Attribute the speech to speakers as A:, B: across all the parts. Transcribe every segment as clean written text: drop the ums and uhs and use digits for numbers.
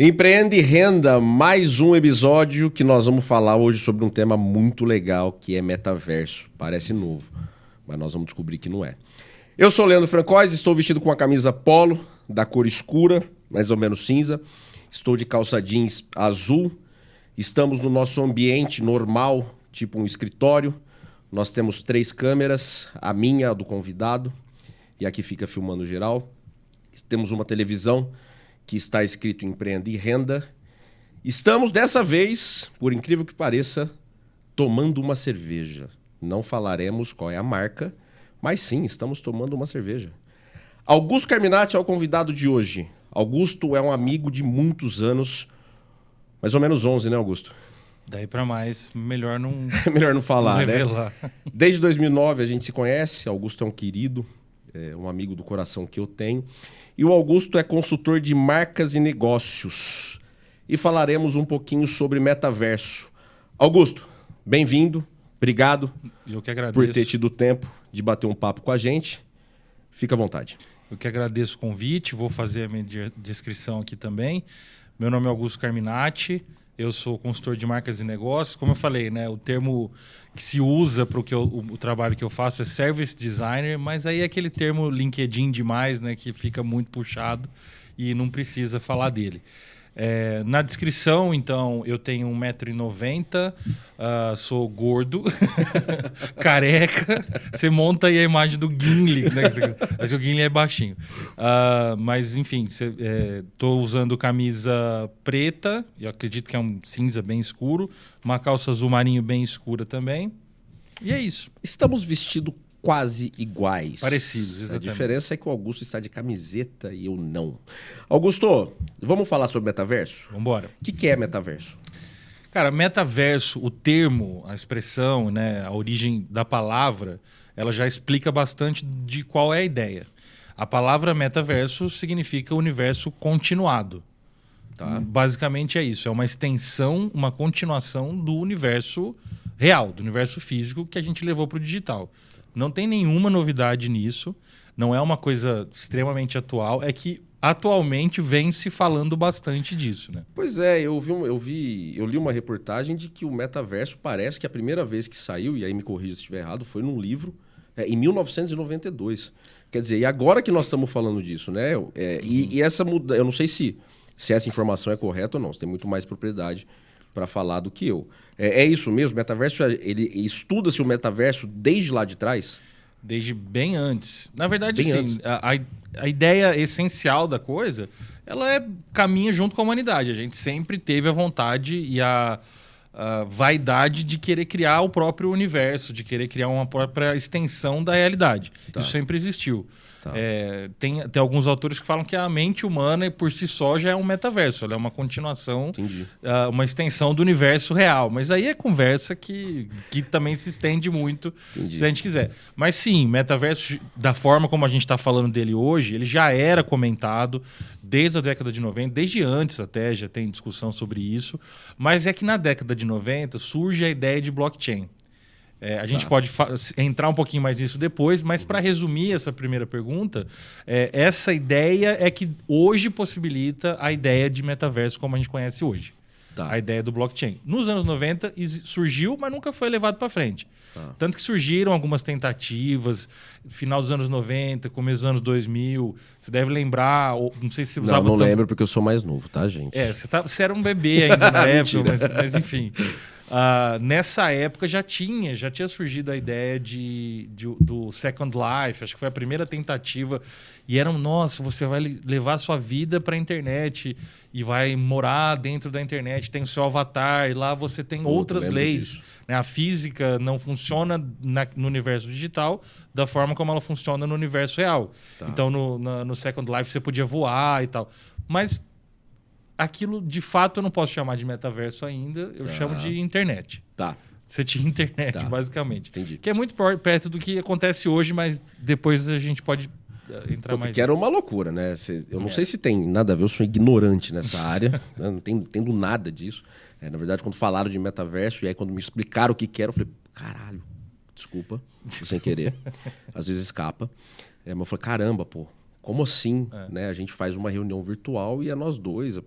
A: Empreende e Renda, mais um episódio que nós vamos falar hoje sobre um tema muito legal, que é metaverso. Parece novo, mas nós vamos descobrir que não é. Eu sou o Leandro Francóis, estou vestido com uma camisa polo, da cor escura, mais ou menos cinza. Estou de calça jeans azul. Estamos no nosso ambiente normal, tipo um escritório. Nós temos 3 câmeras, a minha, a do convidado, e aqui fica filmando geral. Temos uma televisão que está escrito Empreende e Renda. Estamos, dessa vez, por incrível que pareça, tomando uma cerveja. Não falaremos qual é a marca, mas sim, estamos tomando uma cerveja. Augusto Carminati é o convidado de hoje. Augusto é um amigo de muitos anos, mais ou menos 11, né, Augusto?
B: Daí para mais, melhor não
A: melhor não falar,
B: não revelar,
A: né? Desde 2009 a gente se conhece, Augusto é um querido, é um amigo do coração que eu tenho. E o Augusto é consultor de marcas e negócios. E falaremos um pouquinho sobre metaverso. Augusto, bem-vindo. Obrigado.
B: Eu que agradeço.
A: Por ter tido tempo de bater um papo com a gente. Fica à vontade.
B: Eu que agradeço o convite. Vou fazer a minha descrição aqui também. Meu nome é Augusto Carminati. Eu sou consultor de marcas e negócios. Como eu falei, né, o termo que se usa para o trabalho que eu faço é service designer, mas aí é aquele termo LinkedIn demais, né, que fica muito puxado e não precisa falar dele. Na descrição, então, eu tenho 1,90 m, sou gordo, careca. Você monta aí a imagem do Gimli, né? Mas o Gimli é baixinho. Mas, enfim, estou usando camisa preta, eu acredito que é um cinza bem escuro, uma calça azul marinho bem escura também. E é isso.
A: Estamos vestidos quase iguais.
B: Parecidos, exatamente.
A: A diferença é que o Augusto está de camiseta e eu não. Augusto, vamos falar sobre metaverso?
B: Vamos embora.
A: O que é metaverso?
B: Cara, metaverso, o termo, a expressão, né, a origem da palavra, ela já explica bastante de qual é a ideia. A palavra metaverso significa universo continuado. Tá. Basicamente é isso. É uma extensão, uma continuação do universo real, do universo físico que a gente levou para o digital. Não tem nenhuma novidade nisso, não é uma coisa extremamente atual, é que atualmente vem se falando bastante disso, né?
A: Pois é, eu li uma reportagem de que o metaverso parece que a primeira vez que saiu, e aí me corrija se estiver errado, foi num livro em 1992. Quer dizer, e agora que nós estamos falando disso, né? E essa mudança, eu não sei se essa informação é correta ou não, você tem muito mais propriedade para falar do que eu. É isso mesmo? O metaverso, ele estuda-se o metaverso desde lá de trás?
B: Desde bem antes. Na verdade, sim. A ideia essencial da coisa, ela caminha junto com a humanidade. A gente sempre teve a vontade e a vaidade de querer criar o próprio universo, de querer criar uma própria extensão da realidade. Tá. Isso sempre existiu. Tá. Tem alguns autores que falam que a mente humana, por si só, já é um metaverso. Ela é uma continuação, uma extensão do universo real. Mas aí é conversa que também se estende muito, se a gente quiser. Mas sim, metaverso, da forma como a gente está falando dele hoje, ele já era comentado desde a década de 90, desde antes até, já tem discussão sobre isso. Mas é que na década de 90 surge a ideia de blockchain. A gente pode entrar um pouquinho mais nisso depois, mas para resumir essa primeira pergunta, essa ideia é que hoje possibilita a ideia de metaverso como a gente conhece hoje. Tá. A ideia do blockchain. Nos anos 90 surgiu, mas nunca foi levado para frente. Tá. Tanto que surgiram algumas tentativas, final dos anos 90, começo dos anos 2000. Você deve lembrar, não sei se você usava...
A: Não lembro porque eu sou mais novo, tá, gente?
B: Você era um bebê ainda na época, mas enfim... nessa época já tinha surgido a ideia do Second Life, acho que foi a primeira tentativa, e nossa, você vai levar a sua vida para a internet e vai morar dentro da internet, tem o seu avatar, e lá você tem outras leis. Né? A física não funciona no universo digital da forma como ela funciona no universo real. Tá. Então no Second Life você podia voar e tal. Mas aquilo, de fato, eu não posso chamar de metaverso ainda, eu chamo de internet.
A: Tá.
B: Você tinha internet, basicamente.
A: Entendi.
B: Que é muito perto do que acontece hoje, mas depois a gente pode entrar mais...
A: Que era uma loucura, né? Eu não sei se tem nada a ver, eu sou ignorante nessa área, né? Não entendo nada disso. Na verdade, quando falaram de metaverso, e aí quando me explicaram o que era, eu falei, caralho, desculpa, sem querer. Às vezes escapa. Mas eu falei, caramba, pô, como assim? Né? A gente faz uma reunião virtual e é nós dois...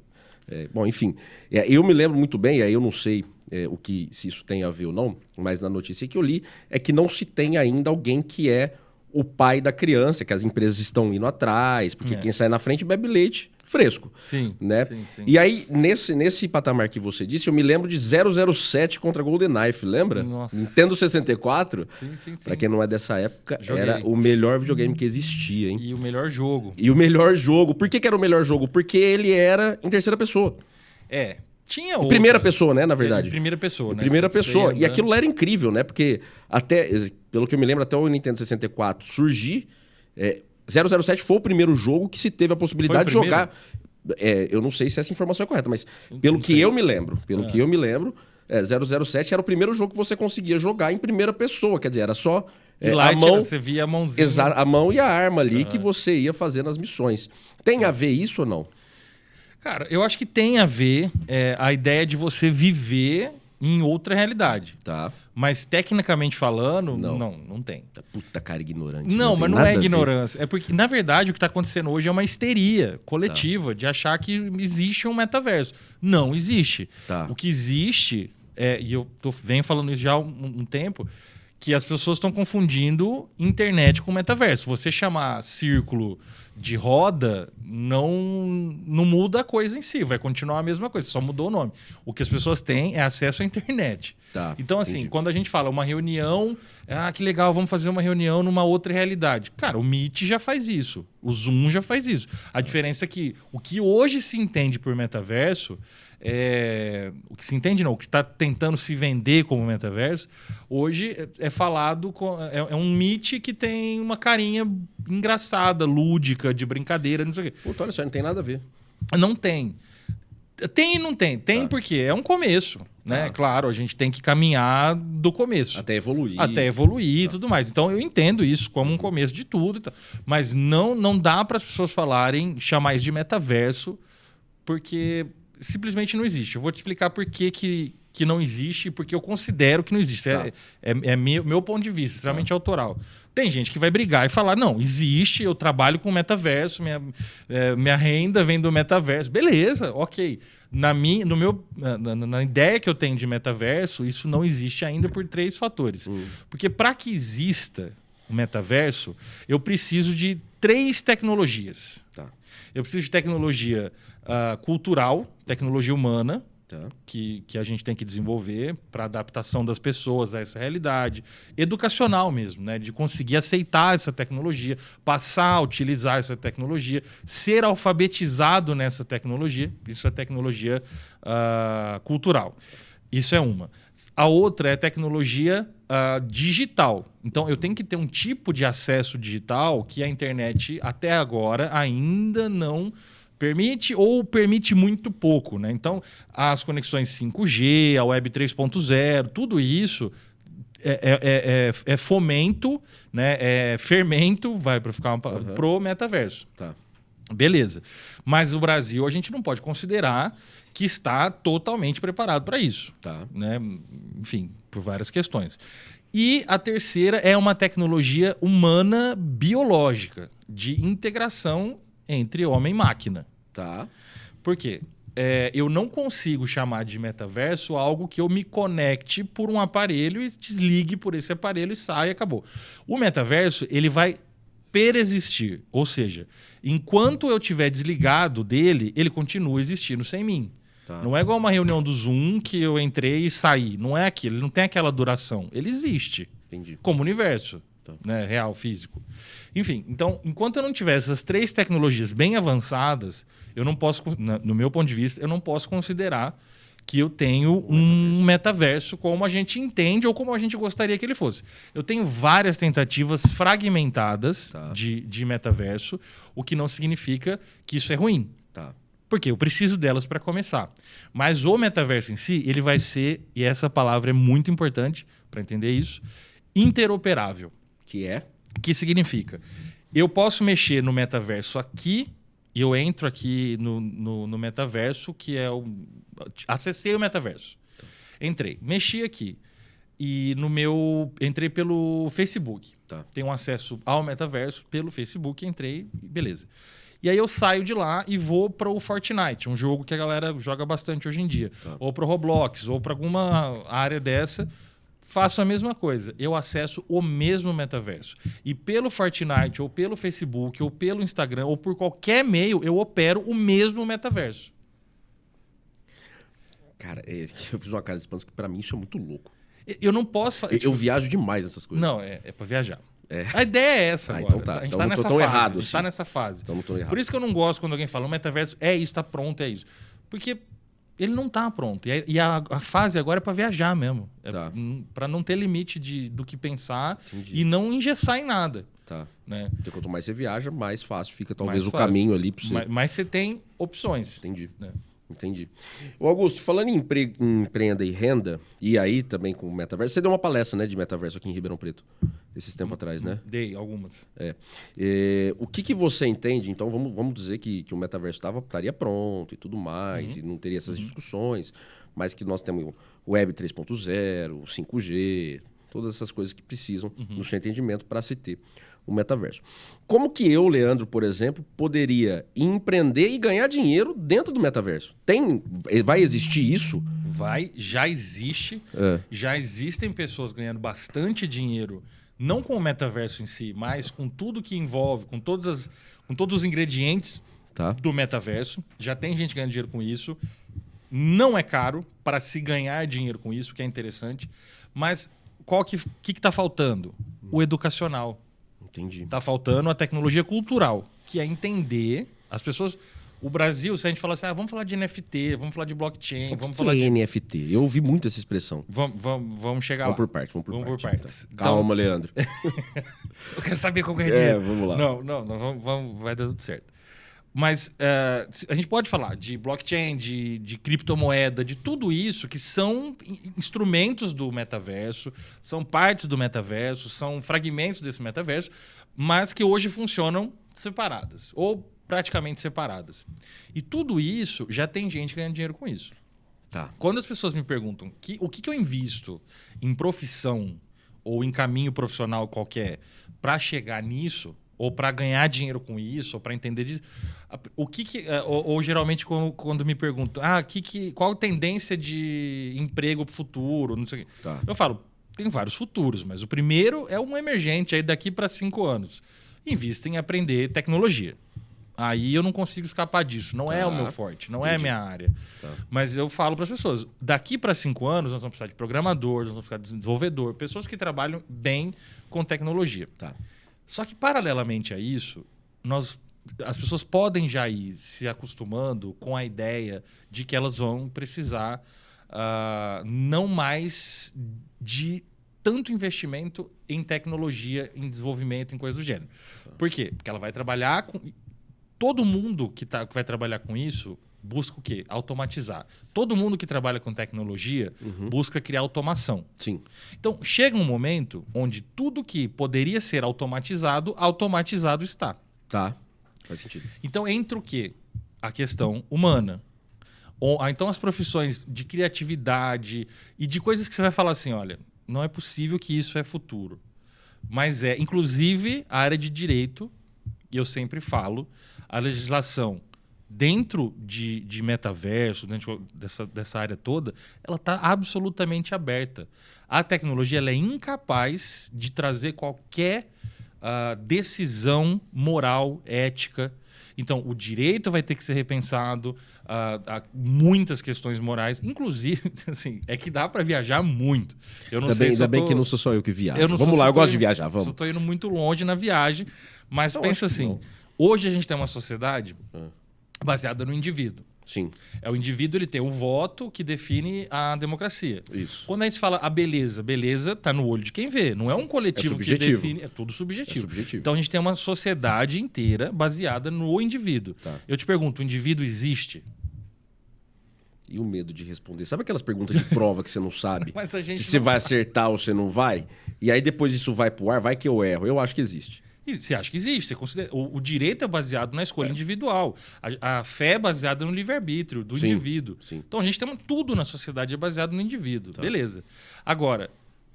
A: Bom, enfim, eu me lembro muito bem, aí eu não sei se isso tem a ver ou não, mas na notícia que eu li é que não se tem ainda alguém que é o pai da criança, que as empresas estão indo atrás, porque quem sai na frente bebe leite fresco.
B: Sim,
A: né?
B: sim.
A: E aí, nesse patamar que você disse, eu me lembro de 007 contra Golden Knife, lembra?
B: Nossa.
A: Nintendo 64.
B: Sim.
A: Pra quem não é dessa época,
B: Joguei.
A: era o melhor videogame que existia, hein?
B: E o melhor jogo.
A: E o melhor jogo. Por que era o melhor jogo? Porque ele era em terceira pessoa.
B: Tinha
A: Em primeira pessoa, né, na verdade.
B: Em primeira pessoa, né?
A: Primeira pessoa.
B: Você
A: E aquilo lá era incrível, né? Porque pelo que eu me lembro, até o Nintendo 64 surgir, 007 foi o primeiro jogo que se teve a possibilidade de jogar. Eu não sei se essa informação é correta, mas pelo que eu me lembro, 007 era o primeiro jogo que você conseguia jogar em primeira pessoa. Quer dizer, era só
B: a mão. Você via a mãozinha.
A: A mão e a arma ali que você ia fazendo as missões. Tem a ver isso ou não?
B: Cara, eu acho que tem a ver a ideia de você viver em outra realidade.
A: Tá.
B: Mas tecnicamente falando, não tem.
A: Puta cara ignorante.
B: Não, mas não é ignorância. É porque, na verdade, o que está acontecendo hoje é uma histeria coletiva de achar que existe um metaverso. Não existe.
A: Tá.
B: O que existe, e eu venho falando isso já há um tempo, que as pessoas estão confundindo internet com metaverso. Você chamar círculo de roda não muda a coisa em si, vai continuar a mesma coisa, só mudou o nome. O que as pessoas têm é acesso à internet.
A: Tá,
B: então, assim,
A: entendi.
B: quando a gente fala uma reunião, que legal, vamos fazer uma reunião numa outra realidade. Cara, o Meet já faz isso, o Zoom já faz isso. A diferença é que o que hoje se entende por metaverso o que se entende não, o que está tentando se vender como metaverso, hoje é falado é um Meet que tem uma carinha engraçada, lúdica, de brincadeira, não sei o quê.
A: Puta, olha só, não tem nada a ver.
B: Não tem. Tem e não tem. Tem porque é um começo, né? Claro, a gente tem que caminhar do começo.
A: Até evoluir
B: e tudo mais. Então eu entendo isso como um começo de tudo. E tal. Mas não dá para as pessoas chamar isso de metaverso, porque simplesmente não existe. Eu vou te explicar por que não existe e porque eu considero que não existe. É meu ponto de vista, extremamente autoral. Tem gente que vai brigar e falar, não, existe, eu trabalho com metaverso, minha renda vem do metaverso. Beleza, ok. Na ideia que eu tenho de metaverso, isso não existe ainda por 3 fatores. Porque para que exista o metaverso, eu preciso de 3 tecnologias. Eu preciso de tecnologia cultural, tecnologia humana, que a gente tem que desenvolver para adaptação das pessoas a essa realidade. Educacional mesmo, né? De conseguir aceitar essa tecnologia, passar a utilizar essa tecnologia, ser alfabetizado nessa tecnologia. Isso é tecnologia cultural. Isso é uma. A outra é tecnologia digital. Então, eu tenho que ter um tipo de acesso digital que a internet, até agora, ainda não permite ou permite muito pouco, né? Então, as conexões 5G, a Web 3.0, tudo isso é fomento, né? É fermento, pro metaverso.
A: Tá.
B: Beleza. Mas o Brasil, a gente não pode considerar que está totalmente preparado para isso.
A: Tá.
B: Né? Enfim, por várias questões. E a terceira é uma tecnologia humana biológica, de integração entre homem e máquina.
A: Tá.
B: Por quê? Eu não consigo chamar de metaverso algo que eu me conecte por um aparelho e desligue por esse aparelho e saia e acabou. O metaverso, ele vai perexistir. Ou seja, enquanto eu estiver desligado dele, ele continua existindo sem mim.
A: Tá.
B: Não é igual uma reunião do Zoom que eu entrei e saí. Não é aquilo. Ele não tem aquela duração. Ele existe.
A: Entendi.
B: Como universo.
A: Tá.
B: Né? Real, físico. Enfim, então, enquanto eu não tiver essas 3 tecnologias bem avançadas, eu não posso, no meu ponto de vista, eu não posso considerar que eu tenho um metaverso como a gente entende ou como a gente gostaria que ele fosse. Eu tenho várias tentativas fragmentadas de metaverso, o que não significa que isso é ruim.
A: Tá.
B: Porque eu preciso delas para começar. Mas o metaverso em si, ele vai ser, e essa palavra é muito importante para entender isso, interoperável.
A: Que é?
B: Que significa, eu posso mexer no metaverso aqui, e eu entro aqui no metaverso, que é acessei o metaverso. Entrei, mexi aqui. E entrei pelo Facebook.
A: Tá.
B: Tenho acesso ao metaverso pelo Facebook, entrei, beleza. E aí eu saio de lá e vou para o Fortnite, um jogo que a galera joga bastante hoje em dia.
A: Tá.
B: Ou para o Roblox, ou para alguma área dessa. Faço a mesma coisa. Eu acesso o mesmo metaverso. E pelo Fortnite, ou pelo Facebook, ou pelo Instagram, ou por qualquer meio, eu opero o mesmo metaverso.
A: Cara, eu fiz uma cara de espanto que pra mim isso é muito louco.
B: Eu não posso fazer.
A: Eu viajo demais nessas coisas.
B: Não, é para viajar. A ideia é essa agora.
A: Então tá.
B: A gente
A: Então
B: tá
A: não tô
B: nessa
A: tão
B: fase.
A: errado,
B: a gente
A: assim.
B: tá nessa fase.
A: Então não tô errado.
B: Por isso que eu não gosto quando alguém fala o metaverso é isso, tá pronto, é isso. Porque ele não tá pronto. E a fase agora é para viajar mesmo.
A: Tá.
B: Para não ter limite do que pensar.
A: Entendi.
B: E não engessar em nada.
A: Tá.
B: Né?
A: Porque quanto mais você viaja, mais fácil fica talvez
B: Mais
A: o
B: fácil.
A: caminho ali pra você.
B: Mas você tem opções.
A: Entendi.
B: Né?
A: Entendi. Ô Augusto, falando em empreenda e renda, e aí também com o metaverso, você deu uma palestra, né, de metaverso aqui em Ribeirão Preto, esses tempos atrás, né?
B: Dei algumas.
A: O que você entende? Então vamos dizer que o metaverso estaria pronto e tudo mais, e não teria essas discussões, mas que nós temos o Web 3.0, o 5G, todas essas coisas que precisam do seu entendimento para se ter o metaverso. Como que eu, Leandro, por exemplo, poderia empreender e ganhar dinheiro dentro do metaverso? Vai existir isso?
B: Já existe. Já existem pessoas ganhando bastante dinheiro, não com o metaverso em si, mas com tudo que envolve, com todos os ingredientes do metaverso. Já tem gente ganhando dinheiro com isso. Não é caro para se ganhar dinheiro com isso, que é interessante. Mas o que está faltando? O educacional.
A: Entendi.
B: Está faltando a tecnologia cultural, que é entender as pessoas. O Brasil, se a gente falar assim, vamos falar de NFT, vamos falar de blockchain, vamos falar de
A: NFT. Eu ouvi muito essa expressão.
B: Vamos chegar lá.
A: Vamos por partes.
B: Tá.
A: Calma, Leandro.
B: Eu quero saber como é dinheiro.
A: Vamos lá.
B: Não, vai dar tudo certo. Mas a gente pode falar de blockchain, de criptomoeda, de tudo isso que são instrumentos do metaverso, são partes do metaverso, são fragmentos desse metaverso, mas que hoje funcionam separadas ou praticamente separadas. E tudo isso já tem gente ganhando dinheiro com isso.
A: Tá.
B: Quando as pessoas me perguntam o que eu invisto em profissão ou em caminho profissional qualquer para chegar nisso, ou para ganhar dinheiro com isso, ou para entender disso. Ou geralmente quando me perguntam, qual a tendência de emprego para o futuro? Não sei o quê.
A: Tá.
B: Eu falo, tem vários futuros, mas o primeiro é um emergente aí daqui para 5 anos. Invista em aprender tecnologia. Aí eu não consigo escapar disso. Não é o meu forte, não é a minha área.
A: Tá.
B: Mas eu falo para as pessoas, daqui para 5 anos nós vamos precisar de programador, nós vamos precisar de desenvolvedor, pessoas que trabalham bem com tecnologia.
A: Tá.
B: Só que, paralelamente a isso, as pessoas podem já ir se acostumando com a ideia de que elas vão precisar não mais de tanto investimento em tecnologia, em desenvolvimento, em coisas do gênero. Por quê? Porque ela vai trabalhar com... Todo mundo que vai trabalhar com isso busca o quê? Automatizar. Todo mundo que trabalha com tecnologia busca criar automação.
A: Sim.
B: Então, chega um momento onde tudo que poderia ser automatizado está.
A: Tá. Faz sentido.
B: Então, entra o quê? A questão humana. Então, as profissões de criatividade e de coisas que você vai falar assim, olha, não é possível que isso é futuro. Mas inclusive, a área de direito, e eu sempre falo, a legislação dentro de metaverso, dentro dessa área toda, ela está absolutamente aberta. A tecnologia ela é incapaz de trazer qualquer decisão moral, ética. Então, o direito vai ter que ser repensado, há muitas questões morais, inclusive, assim, é que dá para viajar muito. Eu não sei se
A: ainda bem que não sou só eu que viajo.
B: Vamos lá,
A: eu gosto de viajar, vamos.
B: Eu estou indo muito longe na viagem, mas pensa assim, hoje a gente tem uma sociedade baseada no indivíduo.
A: Sim.
B: O indivíduo ele tem o voto que define a democracia.
A: Isso.
B: Quando a gente fala a beleza está no olho de quem vê. Não é um coletivo que define. É tudo subjetivo. Então a gente tem uma sociedade inteira baseada no indivíduo.
A: Tá.
B: Eu te pergunto, o indivíduo existe?
A: E o medo de responder? Sabe aquelas perguntas de prova que você não sabe?
B: Mas a gente
A: se você vai acertar ou você não vai? E aí depois isso vai pro ar, vai que eu erro. Eu acho que existe.
B: E você acha que existe? Você considera... o direito é baseado na escolha individual. A fé é baseada no livre-arbítrio do indivíduo.
A: Sim.
B: Então a gente tem tudo na sociedade é baseado no indivíduo. Tá. Beleza. Agora,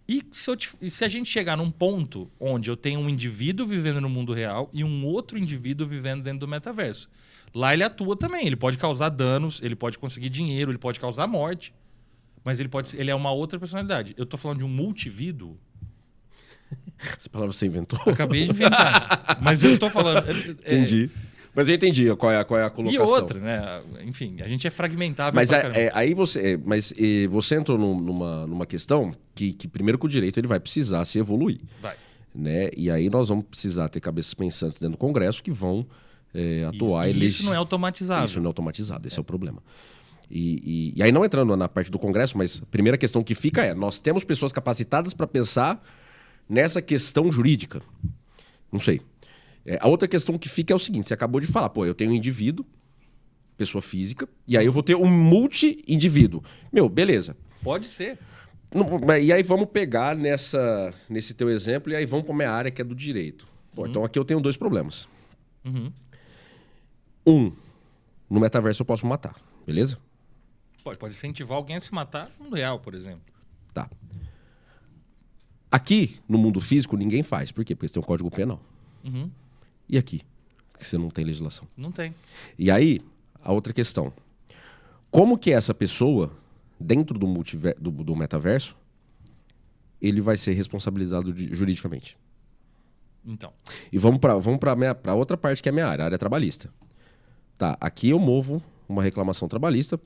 B: E se a gente chegar num ponto onde eu tenho um indivíduo vivendo no mundo real e um outro indivíduo vivendo dentro do metaverso. Lá ele atua também. Ele pode causar danos, ele pode conseguir dinheiro, ele pode causar morte. Mas ele é uma outra personalidade. Eu tô falando de um multivíduo.
A: Essa palavra você inventou?
B: Acabei de inventar. Mas eu tô falando...
A: Entendi. Mas eu entendi qual é a colocação.
B: E outra, né? Enfim, a gente é fragmentável.
A: Mas aí você entrou numa questão que primeiro que o direito ele vai precisar se evoluir.
B: Vai.
A: Né? E aí nós vamos precisar ter cabeças pensantes dentro do Congresso que vão atuar...
B: Isso não é automatizado.
A: Isso não é automatizado, esse é o problema. E aí não entrando na parte do Congresso, mas a primeira questão que fica nós temos pessoas capacitadas para pensar nessa questão jurídica? Não sei. A outra questão que fica é o seguinte, você acabou de falar, eu tenho um indivíduo, pessoa física, e aí eu vou ter um multi-indivíduo. Beleza.
B: Pode ser.
A: E aí vamos pegar nesse teu exemplo e aí vamos para a minha área que é do direito. Então aqui eu tenho 2 problemas. No metaverso eu posso matar, beleza?
B: Pode incentivar alguém a se matar no mundo real, por exemplo.
A: Tá. Aqui, no mundo físico, ninguém faz. Por quê? Porque você tem um código penal. E aqui? Que você não tem legislação.
B: Não tem.
A: E aí, a outra questão. Como que essa pessoa, dentro do metaverso, ele vai ser responsabilizado juridicamente?
B: Então.
A: E vamos para outra parte que é a minha área, a área trabalhista. Tá, aqui eu movo uma reclamação trabalhista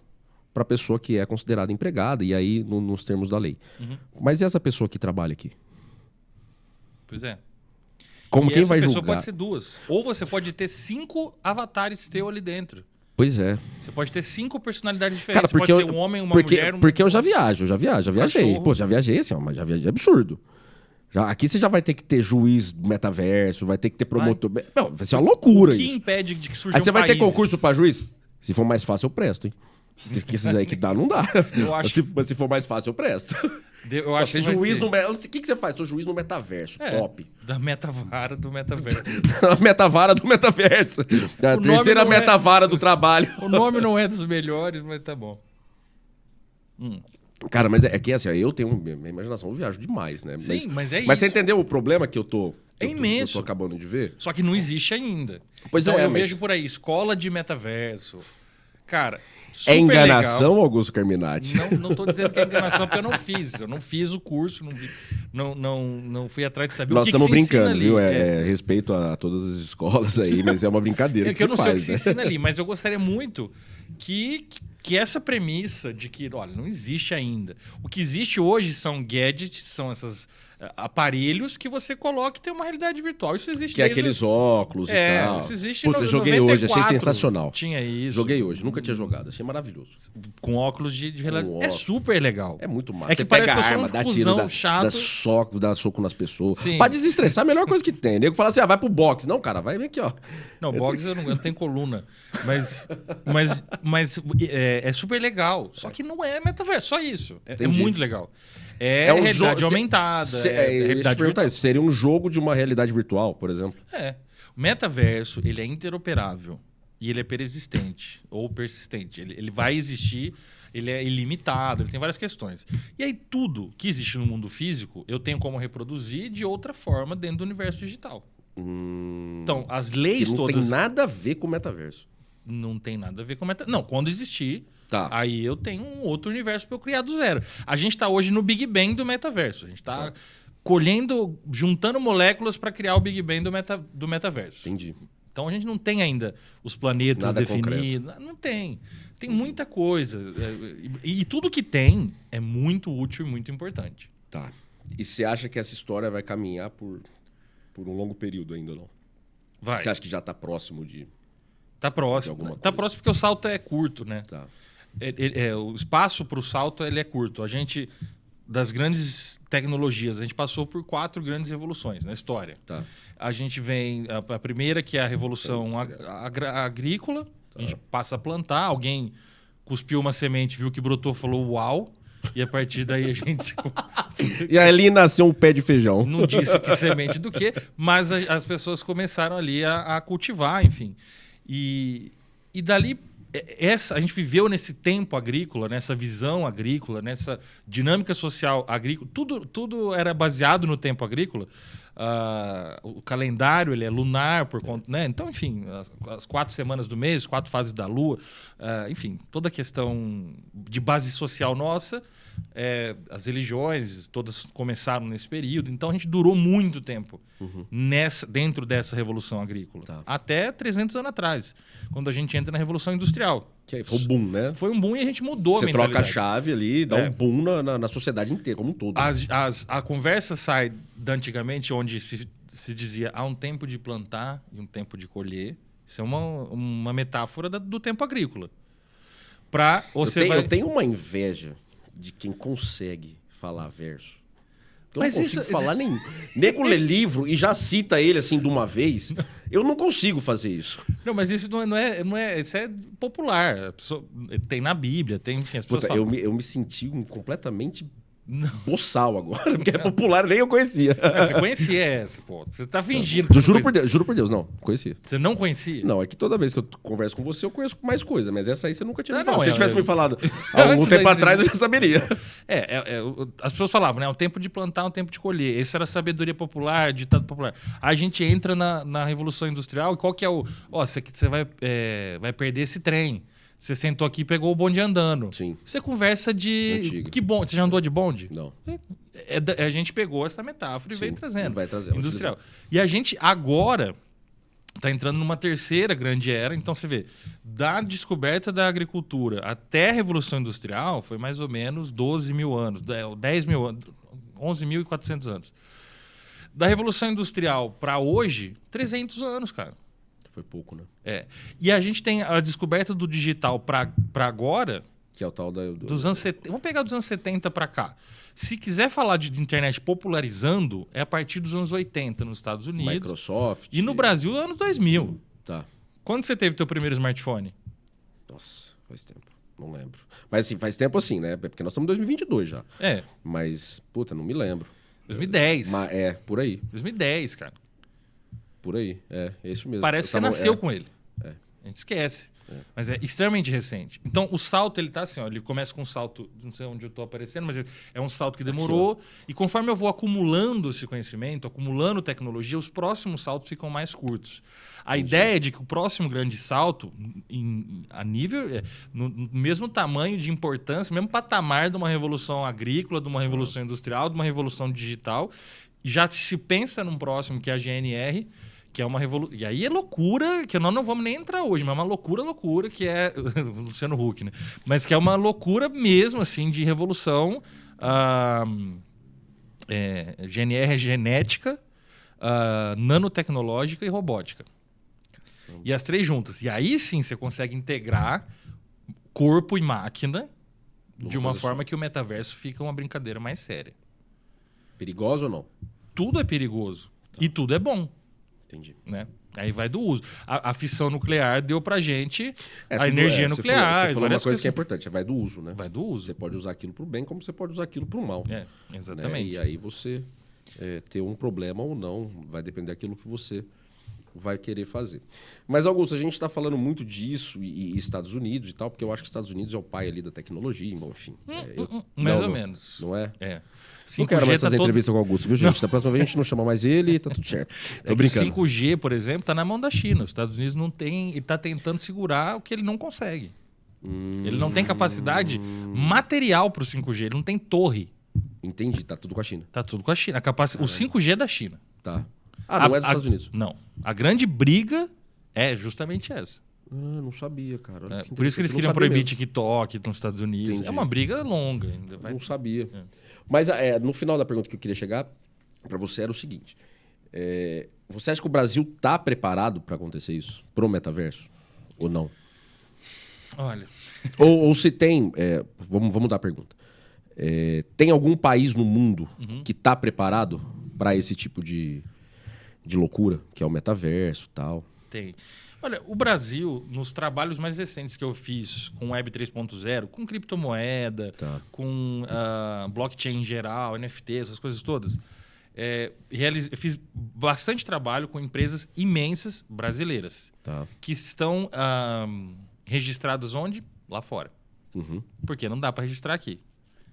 A: para a pessoa que é considerada empregada, e aí nos termos da lei. Mas e essa pessoa que trabalha aqui?
B: Pois é.
A: Quem vai julgar? Essa
B: pessoa pode ser 2. Ou você pode ter 5 avatares teu ali dentro.
A: Pois é.
B: Você pode ter 5 personalidades diferentes.
A: Cara,
B: pode ser um homem, uma mulher...
A: Porque eu já viajei. Já viajei.
B: Cachorro.
A: Já viajei assim, mas já viajei absurdo. Aqui você já vai ter que ter juiz do metaverso, vai ter que ter promotor... Vai ser uma loucura isso.
B: O que impede de que surja
A: Aí você vai ter concurso para juiz? Se for mais fácil, eu presto, hein? Porque esses aí que dá, não dá. Mas se for mais fácil, eu presto.
B: Eu acho que
A: juiz no... O que você faz? Sou juiz no metaverso. Top.
B: Da metavara do metaverso.
A: A metavara do metaverso. A terceira metavara do trabalho.
B: O nome não é dos melhores, mas tá bom.
A: Cara, mas é que assim, eu tenho minha imaginação, eu viajo demais, né?
B: Sim, mas é isso.
A: Mas você entendeu o problema que eu tô...
B: imenso.
A: Que eu tô acabando de ver?
B: Só que não existe ainda.
A: Pois
B: então eu vejo por aí, escola de metaverso. Cara...
A: É enganação, legal. Augusto Carminati?
B: Não tô dizendo que é enganação, porque eu não fiz. Eu não fiz o curso, não fui atrás de saber o que
A: estamos brincando, viu? Respeito a todas as escolas aí, mas é uma brincadeira que eu não sei o que se
B: ensina ali, mas eu gostaria muito que essa premissa de que, olha, não existe ainda. O que existe hoje são gadgets, são esses aparelhos que você coloca e tem uma realidade virtual. Isso existe
A: que é aqueles óculos e tal.
B: Isso existe.
A: Puta, joguei 94, hoje, achei sensacional.
B: Tinha isso.
A: Joguei hoje, nunca tinha jogado, achei maravilhoso.
B: Com óculos de realidade. É super legal.
A: É muito massa.
B: É que parece que eu sou um cuzão chato.
A: Dá soco nas pessoas.
B: Sim.
A: Pra desestressar, a melhor coisa que tem. O nego fala assim, vai pro boxe. Não, cara, vai aqui, ó.
B: Não, boxe eu não tenho coluna. Mas é super legal. Só que não é metaverso, só isso. É muito legal. É um realidade aumentada.
A: Realidade virtual. Seria um jogo de uma realidade virtual, por exemplo.
B: O metaverso, ele é interoperável. E ele é persistente ou persistente. Ele vai existir, ele é ilimitado, ele tem várias questões. E aí tudo que existe no mundo físico, eu tenho como reproduzir de outra forma dentro do universo digital. Então, as leis todas...
A: Não tem nada a ver com o metaverso.
B: Não tem nada a ver com o metaverso. Não, quando existir...
A: Tá.
B: Aí eu tenho um outro universo para eu criar do zero. A gente está hoje no Big Bang do metaverso. A gente está juntando moléculas para criar o Big Bang do metaverso.
A: Entendi.
B: Então a gente não tem ainda os planetas
A: nada
B: definidos.
A: Concreto.
B: Não tem. Tem muita coisa. E tudo que tem é muito útil e muito importante.
A: Tá. E você acha que essa história vai caminhar por um longo período ainda ou não?
B: Vai.
A: Você acha que já está próximo de...
B: Tá próximo. Tá próximo porque o salto é curto, né?
A: Tá.
B: O espaço para o salto ele é curto. A gente, das grandes tecnologias, a gente passou por 4 grandes revoluções na história.
A: Tá.
B: A gente vem... A primeira, que é a revolução agrícola. Tá. A gente passa a plantar. Alguém cuspiu uma semente, viu que brotou, falou uau. E a partir daí a gente...
A: E ali nasceu um pé de feijão.
B: Não disse que semente do quê, mas as pessoas começaram ali a cultivar, enfim. E dali a gente viveu nesse tempo agrícola, nessa visão agrícola, nessa dinâmica social agrícola. Tudo era baseado no tempo agrícola. O calendário ele é lunar por conta, né? Então, enfim, as 4 semanas do mês, 4 fases da lua, enfim, toda a questão de base social nossa, as religiões todas começaram nesse período. Então, a gente durou muito tempo dentro dessa revolução agrícola, até 300 anos atrás, quando a gente entra na revolução industrial.
A: Que foi um boom, né?
B: Foi um boom e a gente mudou a mentalidade.
A: Você troca a chave ali, dá um boom na sociedade inteira, como um todo.
B: A conversa sai da antigamente, onde se dizia há um tempo de plantar e um tempo de colher. Isso é uma metáfora do tempo agrícola.
A: Eu tenho uma inveja de quem consegue falar verso. Eu não consigo falar nem. Nego lê livro e já cita ele assim de uma vez. Eu não consigo fazer isso.
B: Não, mas isso não é isso é popular. Tem na Bíblia, tem, enfim, as pessoas falam.
A: Eu me senti completamente boçal agora, porque é popular, nem eu conhecia.
B: Você conhecia essa, pô. Você tá fingindo.
A: Eu juro por Deus, não, conhecia.
B: Você não conhecia?
A: Não, é que toda vez que eu converso com você, eu conheço mais coisa, mas essa aí você nunca tinha me falado.
B: Não,
A: Se você tivesse me falado há algum tempo atrás, eu já saberia.
B: As pessoas falavam, né? É um tempo de plantar, um tempo de colher. Essa era a sabedoria popular, ditado popular. A gente entra na Revolução Industrial e qual que é o... você vai perder esse trem. Você sentou aqui e pegou o bonde andando.
A: Sim.
B: Você conversa de...
A: Antiga.
B: Que bonde? Você já andou de bonde?
A: Não.
B: A gente pegou essa metáfora e veio trazendo.
A: Vai trazer.
B: Industrial. E a gente agora está entrando numa terceira grande era. Então, você vê, da descoberta da agricultura até a Revolução Industrial foi mais ou menos 12 mil anos, 10 mil anos, 11.400 anos. Da Revolução Industrial para hoje, 300 anos, cara.
A: Foi pouco, né?
B: E a gente tem a descoberta do digital para agora...
A: Que é o tal
B: dos anos 70. Vamos pegar dos anos 70 para cá. Se quiser falar de internet popularizando, é a partir dos anos 80 nos Estados Unidos.
A: Microsoft.
B: E no Brasil, anos 2000.
A: Tá.
B: Quando você teve teu primeiro smartphone?
A: Nossa, faz tempo. Não lembro. Mas assim, faz tempo assim, né? Porque nós estamos em 2022 já. Mas, puta, não me lembro.
B: 2010.
A: Por aí.
B: 2010, cara.
A: Por aí, é isso mesmo.
B: Parece que você nasceu com ele. A gente esquece. Mas é extremamente recente. Então, o salto, ele tá assim, ó, ele começa com um salto, não sei onde eu tô aparecendo, mas é um salto que demorou. Aqui, e conforme eu vou acumulando esse conhecimento, acumulando tecnologia, os próximos saltos ficam mais curtos. A ideia é de que o próximo grande salto, a nível, no mesmo tamanho de importância, mesmo patamar de uma revolução agrícola, de uma revolução industrial, de uma revolução digital, já se pensa num próximo, que é a GNR, que é uma revolução. E aí é loucura, que nós não vamos nem entrar hoje, mas é uma loucura, que é Luciano Huck, né? Mas que é uma loucura mesmo, assim, de revolução. GNR é genética, nanotecnológica e robótica. E as 3 juntas. E aí sim você consegue integrar corpo e máquina de uma forma que o metaverso fica uma brincadeira mais séria.
A: Perigoso ou não?
B: Tudo é perigoso. E tudo é bom.
A: Entendi.
B: Né? Aí vai do uso. A fissão nuclear deu pra gente a energia nuclear.
A: Você falou uma coisa que é importante, vai do uso, né?
B: Vai do uso.
A: Você pode usar aquilo pro bem, como você pode usar aquilo pro mal.
B: Exatamente.
A: Né? E aí você ter um problema ou não, vai depender daquilo que você vai querer fazer. Mas, Augusto, a gente está falando muito disso e Estados Unidos e tal, porque eu acho que Estados Unidos é o pai ali da tecnologia, bom, enfim.
B: Mais ou menos.
A: Não é?
B: Não
A: quero mais fazer entrevista com o Augusto, viu, gente? Não. Da próxima vez a gente não chama mais ele e tá tudo certo. Tô brincando.
B: O 5G, por exemplo, tá na mão da China. Os Estados Unidos não tem... Ele tá tentando segurar o que ele não consegue. Ele não tem capacidade material para o 5G. Ele não tem torre.
A: Entendi. Tá tudo com a China.
B: Tá tudo com a China. O 5G é da China.
A: Tá. Não é dos Estados Unidos?
B: Não. A grande briga é justamente essa.
A: Não sabia, cara.
B: Por isso que eles queriam proibir TikTok nos Estados Unidos. Entendi. É uma briga longa. Ainda
A: não sabia. Mas no final da pergunta que eu queria chegar para você era o seguinte. Você acha que o Brasil está preparado para acontecer isso? Para o metaverso? Ou não?
B: Olha...
A: ou se tem... vamos mudar a pergunta. Tem algum país no mundo que está preparado para esse tipo de loucura, que é o metaverso e tal?
B: Tem. Olha, o Brasil, nos trabalhos mais recentes que eu fiz com Web 3.0, com criptomoeda, com blockchain em geral, NFT, essas coisas todas, eu fiz bastante trabalho com empresas imensas brasileiras que estão Registradas onde? Lá fora.
A: Uhum.
B: Porque não dá para registrar aqui.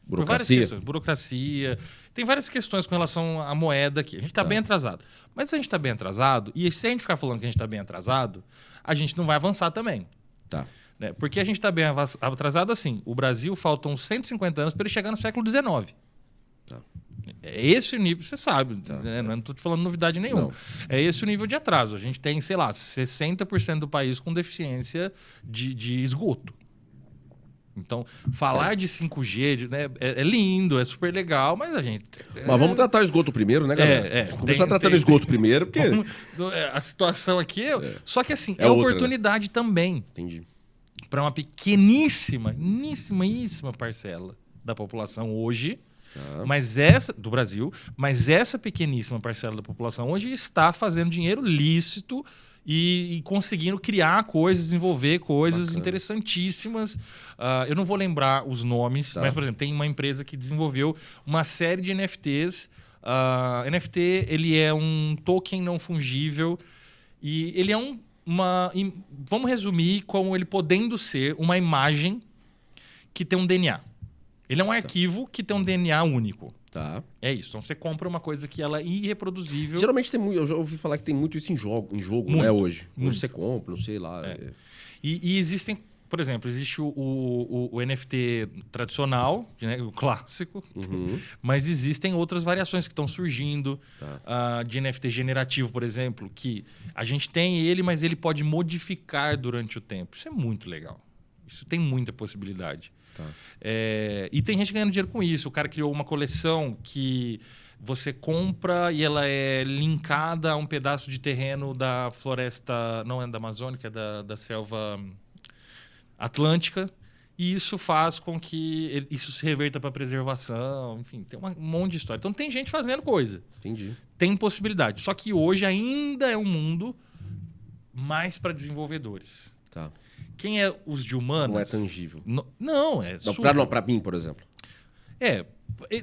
A: Burocracia.
B: Por várias questões. Burocracia. Tem várias questões com relação à moeda aqui. A gente está bem atrasado. Mas se a gente está bem atrasado, e se a gente ficar falando que a gente está bem atrasado, a gente não vai avançar também.
A: Tá.
B: Né? Porque a gente está bem atrasado assim. O Brasil faltam 150 anos para ele chegar no século XIX.
A: Tá.
B: É esse o nível, você sabe. Né? Não estou te falando novidade nenhuma.
A: Não.
B: É esse o nível de atraso. A gente tem, sei lá, 60% do país com deficiência de esgoto. Então, falar de 5G né, é lindo, é super legal, mas a gente...
A: Mas vamos tratar o esgoto primeiro, né, galera? Começar tratando o esgoto primeiro, porque...
B: A situação aqui... Só que assim,
A: outra,
B: oportunidade também.
A: Entendi.
B: Para uma pequeníssima parcela da população hoje, do Brasil, mas essa pequeníssima parcela da população hoje está fazendo dinheiro lícito e conseguindo criar coisas, desenvolver coisas interessantíssimas. Eu não vou lembrar os nomes, mas, por exemplo, tem uma empresa que desenvolveu uma série de NFTs. NFT ele é um token não fungível e ele é vamos resumir como ele podendo ser uma imagem que tem um DNA. Ele é um arquivo que tem um DNA único.
A: Tá.
B: É isso. Então você compra uma coisa que ela é irreproduzível.
A: Geralmente tem muito. Eu já ouvi falar que tem muito isso em jogo,
B: muito,
A: né, hoje.
B: Muito.
A: Hoje você compra, não sei lá.
B: E existem, por exemplo, existe o NFT tradicional, né, o clássico, mas existem outras variações que estão surgindo. De NFT generativo, por exemplo, que a gente tem ele, mas ele pode modificar durante o tempo. Isso é muito legal. Isso tem muita possibilidade. E tem gente ganhando dinheiro com isso. O cara criou uma coleção que você compra e ela é linkada a um pedaço de terreno da floresta, não é da Amazônica, é da selva atlântica. E isso faz com que isso se reverta para preservação. Enfim, tem um monte de história. Então tem gente fazendo coisa.
A: Entendi.
B: Tem possibilidade. Só que hoje ainda é um mundo mais para desenvolvedores.
A: Tá.
B: Quem é os de humanas...
A: Não é tangível.
B: Não, é
A: Pra mim, por exemplo.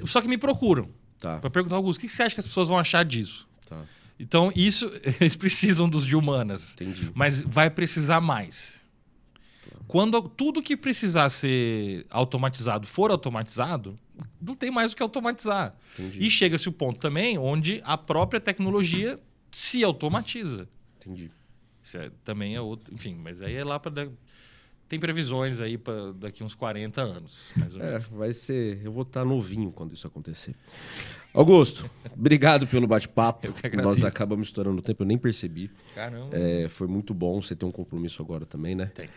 B: Só que me procuram.
A: Tá.
B: Para perguntar, Augusto, o que você acha que as pessoas vão achar disso?
A: Tá.
B: Então, isso... Eles precisam dos de humanas.
A: Entendi.
B: Mas vai precisar mais. Quando tudo que precisar ser automatizado for automatizado, não tem mais o que automatizar.
A: Entendi.
B: E chega-se o ponto também onde a própria tecnologia se automatiza.
A: Entendi.
B: Isso também é outro... Enfim, mas aí é lá para... Tem previsões aí para daqui uns 40 anos, mais ou menos.
A: Vai ser... Eu vou estar novinho quando isso acontecer. Augusto, obrigado pelo bate-papo. Nós acabamos estourando o tempo, eu nem percebi.
B: Caramba.
A: Foi muito bom. Você tem um compromisso agora também, né?
B: Tem.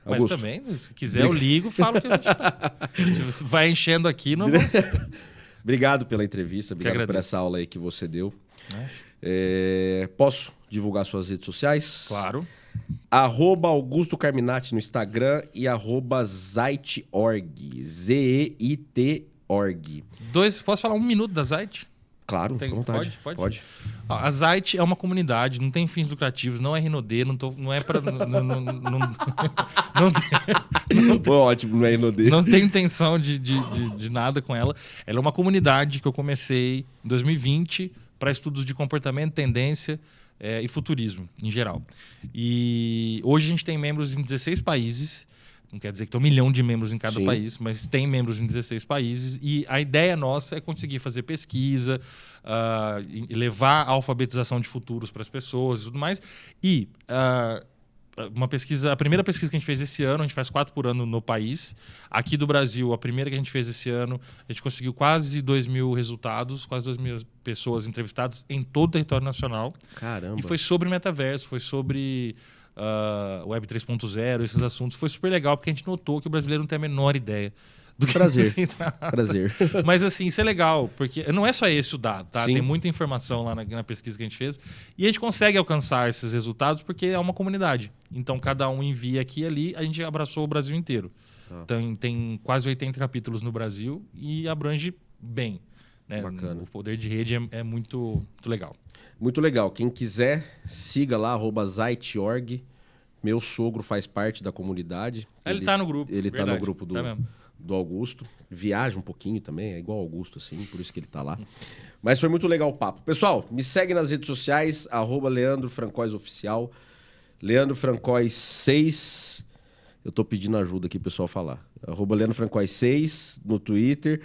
A: Augusto.
B: Mas também, se quiser eu ligo, falo que a gente vai enchendo aqui. Não
A: Obrigado pela entrevista, obrigado por essa aula aí que você deu. Posso divulgar suas redes sociais?
B: Claro.
A: @Augusto Carminati no Instagram e @Zait.org. ZEIT.org.
B: Posso falar 1 minuto da Zait?
A: Claro, fica à vontade.
B: Pode. A Zait é uma comunidade, não tem fins lucrativos, não é Rinodê, não é para...
A: Ótimo, não é Rinodê.
B: Não tem intenção de nada com ela. Ela é uma comunidade que eu comecei em 2020 para estudos de comportamento, tendência e futurismo, em geral. E hoje a gente tem membros em 16 países. Não quer dizer que tem 1 milhão de membros em cada país, mas tem membros em 16 países. E a ideia nossa é conseguir fazer pesquisa, levar a alfabetização de futuros para as pessoas e tudo mais. E a primeira pesquisa que a gente fez esse ano, a gente faz 4 por ano no país. Aqui do Brasil, a primeira que a gente fez esse ano, a gente conseguiu quase 2.000 resultados, quase 2.000 pessoas entrevistadas em todo o território nacional.
A: Caramba.
B: E foi sobre metaverso, foi sobre... Web 3.0, esses assuntos. Foi super legal, porque a gente notou que o brasileiro não tem a menor ideia do que
A: Prazer.
B: Mas assim, isso é legal, porque não é só esse o dado, tá?
A: Sim.
B: Tem muita informação lá na pesquisa que a gente fez. E a gente consegue alcançar esses resultados porque é uma comunidade. Então, cada um envia aqui e ali, a gente abraçou o Brasil inteiro. Tem quase 80 capítulos no Brasil e abrange bem. Né?
A: Bacana.
B: O poder de rede é muito legal.
A: Muito legal. Quem quiser, siga lá, @Zait.org. Meu sogro faz parte da comunidade.
B: Ele tá no grupo.
A: Ele
B: verdade.
A: tá no grupo do Augusto. Viaja um pouquinho também, é igual Augusto, assim, por isso que ele tá lá. Mas foi muito legal o papo. Pessoal, me segue nas redes sociais, @Leandro Francois Oficial. Leandro Francóis 6. Eu tô pedindo ajuda aqui pro pessoal falar. @Leandro Francóis 6 no Twitter.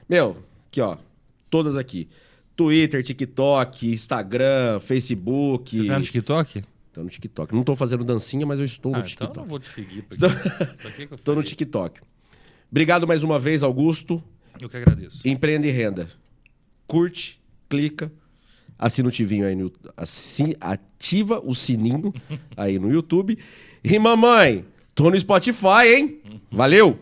A: Meu, aqui, ó. Todas aqui. Twitter, TikTok, Instagram, Facebook.
B: Você tá no TikTok?
A: Tô no TikTok. Não tô fazendo dancinha, mas eu estou no TikTok.
B: Então eu não vou te seguir. Pra que eu
A: tô no TikTok. Obrigado mais uma vez, Augusto.
B: Eu que agradeço.
A: Empreenda e renda. Curte, clica, assina o tivinho aí no... ativa o sininho aí no YouTube. E mamãe, tô no Spotify, hein? Valeu!